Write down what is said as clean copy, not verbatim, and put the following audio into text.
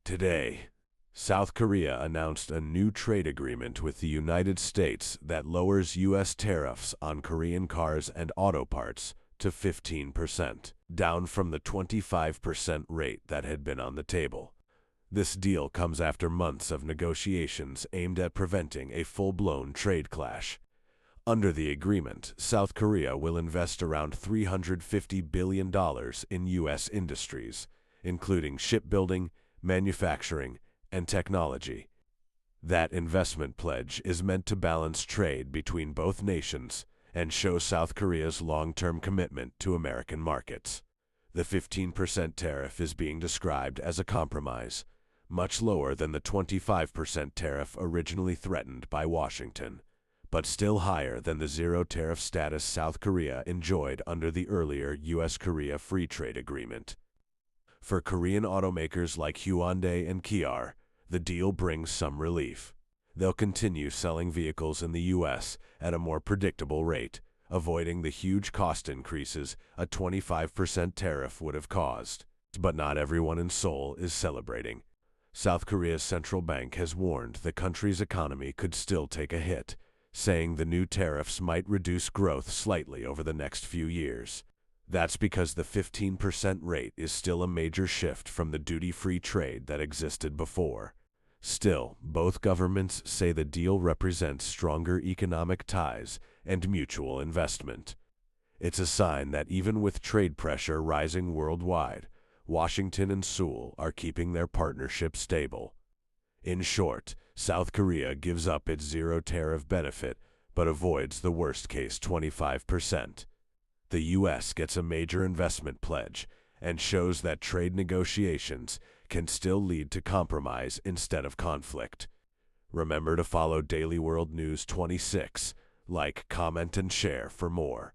Today, South Korea announced a new trade agreement with the United States that lowers U.S. tariffs on Korean cars and auto parts to 15%, down from the 25% rate that had been on the table. This deal comes after months of negotiations aimed at preventing a full-blown trade clash. Under the agreement, South Korea will invest around $350 billion in U.S. industries, including shipbuilding, manufacturing, and technology. That investment pledge is meant to balance trade between both nations and show South Korea's long-term commitment to American markets. The 15% tariff is being described as a compromise, much lower than the 25% tariff originally threatened by Washington, but still higher than the zero tariff status South Korea enjoyed under the earlier U.S.-Korea Free Trade Agreement. For Korean automakers like Hyundai and Kia, the deal brings some relief. They'll continue selling vehicles in the U.S. at a more predictable rate, avoiding the huge cost increases a 25% tariff would have caused. But not everyone in Seoul is celebrating. South Korea's central bank has warned the country's economy could still take a hit, saying the new tariffs might reduce growth slightly over the next few years. That's because the 15% rate is still a major shift from the duty-free trade that existed before. Still, both governments say the deal represents stronger economic ties and mutual investment. It's a sign that even with trade pressure rising worldwide, Washington and Seoul are keeping their partnership stable. In short, South Korea gives up its zero tariff benefit but avoids the worst-case 25%. The U.S. gets a major investment pledge and shows that trade negotiations can still lead to compromise instead of conflict. Remember to follow Daily World News 26, like, comment, and share for more.